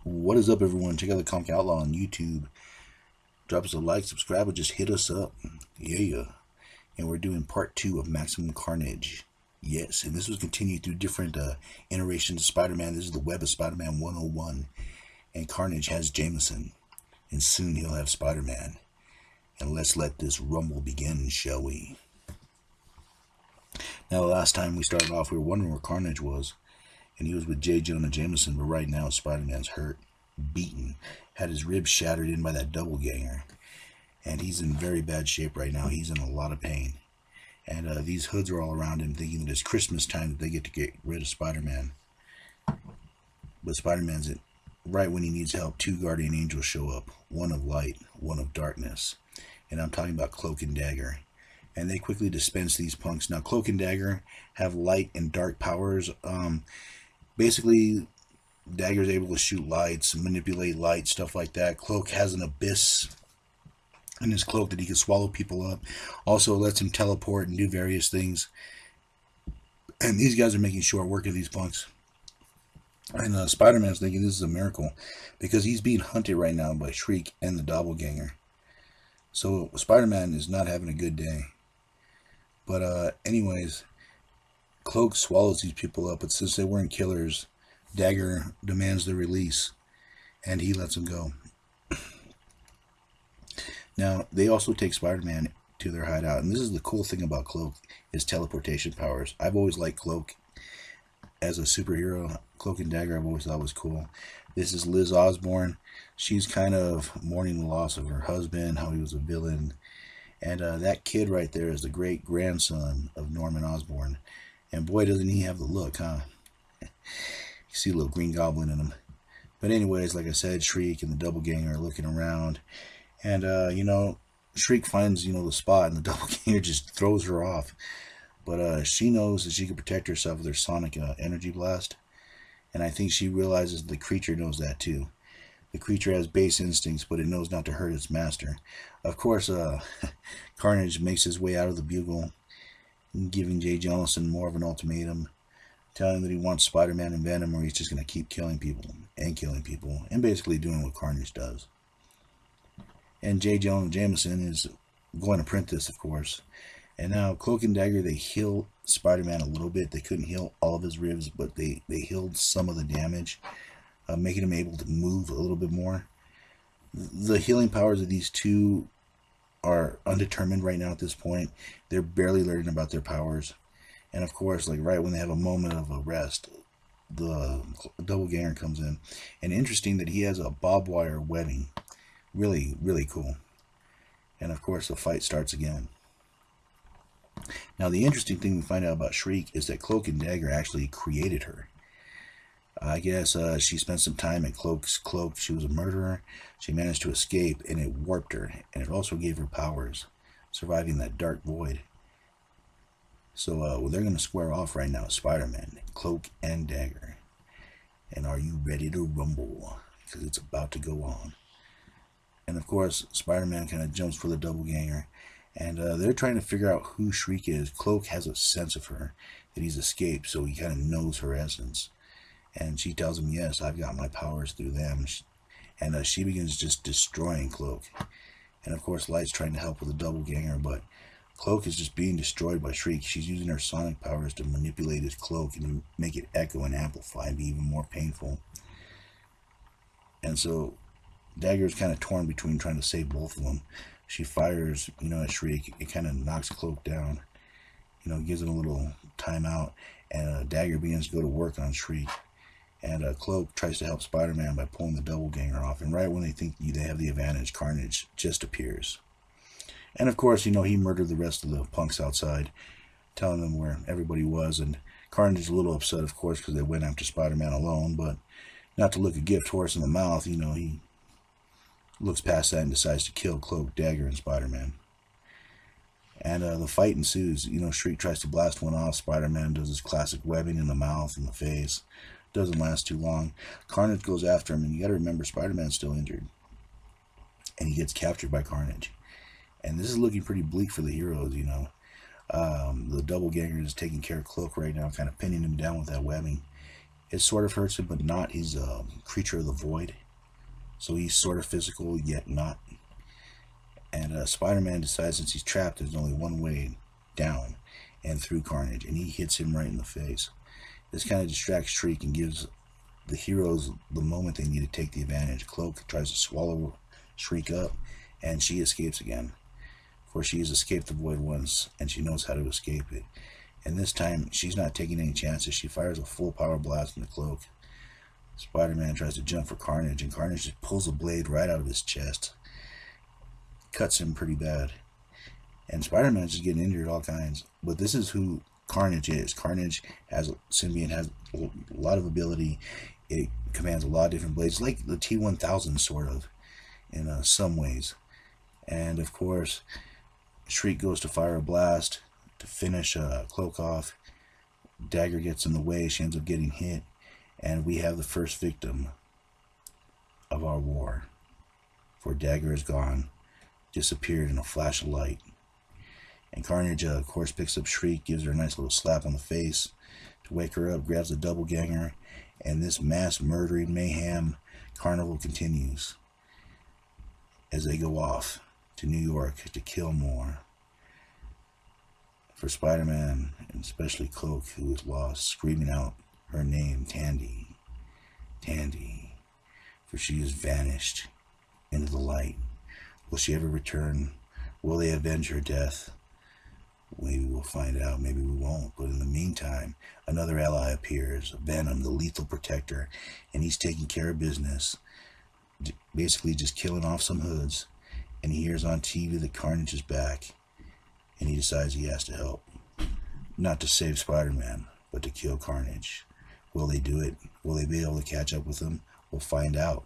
What is up, everyone? Check out the Comic Outlaw on YouTube. Drop us a like, subscribe, or just hit us up. Yeah. And we're doing part 2 of Maximum Carnage. Yes, and this was continued through different iterations of Spider-Man. This is the Web of Spider-Man 101. And Carnage has Jameson. And soon he'll have Spider-Man. And let's let this rumble begin, shall we? Now, the last time we started off, we were wondering where Carnage was. And he was with J. Jonah Jameson, but right now Spider-Man's hurt, beaten, had his ribs shattered in by that doppelganger. And he's in very bad shape right now. He's in a lot of pain. And these hoods are all around him thinking that it's Christmas time that they get to get rid of Spider-Man. But Spider-Man's right when he needs help. 2 guardian angels show up. One of light, one of darkness. And I'm talking about Cloak and Dagger. And they quickly dispense these punks. Now, Cloak and Dagger have light and dark powers. Basically, Dagger's able to shoot lights, manipulate light, stuff like that. Cloak has an abyss in his cloak that he can swallow people up. Also lets him teleport and do various things. And these guys are making short work of these punks. And Spider-Man's thinking this is a miracle because he's being hunted right now by Shriek and the doppelganger. So Spider-Man is not having a good day. But anyways, Cloak swallows these people up, but since they weren't killers, Dagger demands their release, and he lets them go. Now, they also take Spider-Man to their hideout, and this is the cool thing about Cloak, his teleportation powers. I've always liked Cloak as a superhero. Cloak and Dagger I've always thought was cool. This is Liz Osborn. She's kind of mourning the loss of her husband, how he was a villain. And that kid right there is the great-grandson of Norman Osborn. And boy, doesn't he have the look, huh? You see a little Green Goblin in him. But anyways, like I said, Shriek and the doppelganger are looking around. And, Shriek finds, the spot, and the doppelganger just throws her off. But she knows that she can protect herself with her sonic energy blast. And I think she realizes the creature knows that, too. The creature has base instincts, but it knows not to hurt its master. Of course, Carnage makes his way out of the bugle, giving J. Jonathan more of an ultimatum, telling him that he wants Spider-Man and Venom, or he's just going to keep killing people, and basically doing what Carnage does. And J. Jonah Jameson is going to print this, of course. And now, Cloak and Dagger, they heal Spider-Man a little bit. They couldn't heal all of his ribs, but they healed some of the damage, making him able to move a little bit more. The healing powers of these two are undetermined right now at this point. They're barely learning about their powers. And of course, like right when they have a moment of a rest, the doppelganger comes in. And interesting that he has a barbed wire webbing. Really, really cool. And of course, the fight starts again. Now, the interesting thing we find out about Shriek is that Cloak and Dagger actually created her. I guess she spent some time in Cloak's cloak. She was a murderer. She managed to escape, and it warped her. And it also gave her powers, surviving that dark void. So they're going to square off right now, Spider-Man, Cloak, and Dagger. And are you ready to rumble? Because it's about to go on. And of course, Spider-Man kind of jumps for the doppelganger. And they're trying to figure out who Shriek is. Cloak has a sense of her, that he's escaped, so he kind of knows her essence. And she tells him, yes, I've got my powers through them. And she begins just destroying Cloak. And of course, Light's trying to help with the doppelganger, but Cloak is just being destroyed by Shriek. She's using her sonic powers to manipulate his cloak and make it echo and amplify and be even more painful. And so Dagger's kind of torn between trying to save both of them. She fires, at Shriek. It kind of knocks Cloak down. Gives him a little time out. And Dagger begins to go to work on Shriek. And Cloak tries to help Spider-Man by pulling the doppelganger off. And right when they think they have the advantage, Carnage just appears. And of course, he murdered the rest of the punks outside, telling them where everybody was. And Carnage is a little upset, of course, because they went after Spider-Man alone. But not to look a gift horse in the mouth, he looks past that and decides to kill Cloak, Dagger, and Spider-Man. And the fight ensues. Shriek tries to blast one off. Spider-Man does his classic webbing in the mouth and the face. Doesn't last too long. Carnage goes after him, and you got to remember, Spider-Man's still injured. And he gets captured by Carnage. And this is looking pretty bleak for the heroes, The doppelganger is taking care of Cloak right now, kind of pinning him down with that webbing. It sort of hurts him, but not. He's a creature of the void, so he's sort of physical, yet not. And Spider-Man decides since he's trapped, there's only one way down, and through Carnage, and he hits him right in the face. This kind of distracts Shriek and gives the heroes the moment they need to take the advantage. Cloak tries to swallow Shriek up, and she escapes again. For she has escaped the void once, and she knows how to escape it. And this time, she's not taking any chances. She fires a full power blast in the Cloak. Spider-Man tries to jump for Carnage, and Carnage just pulls a blade right out of his chest. Cuts him pretty bad. And Spider-Man's just getting injured all kinds. But this is who Carnage is. Carnage has, symbiote has a lot of ability. It commands a lot of different blades, like the T-1000 sort of, in some ways. And of course, Shriek goes to fire a blast to finish Cloak off. Dagger gets in the way. She ends up getting hit. And we have the first victim of our war. For Dagger is gone. Disappeared in a flash of light. And Carnage, of course, picks up Shriek, gives her a nice little slap on the face to wake her up, grabs a double ganger, and this mass murdering mayhem carnival continues as they go off to New York to kill more. For Spider-Man, and especially Cloak, who is lost, screaming out her name, Tandy, Tandy, for she has vanished into the light. Will she ever return? Will they avenge her death? Maybe we'll find out, maybe we won't. But in the meantime, another ally appears, Venom, the lethal protector, and he's taking care of business, basically just killing off some hoods. And he hears on TV that Carnage is back, and he decides he has to help. Not to save Spider-Man, but to kill Carnage. Will they do it? Will they be able to catch up with him? We'll find out.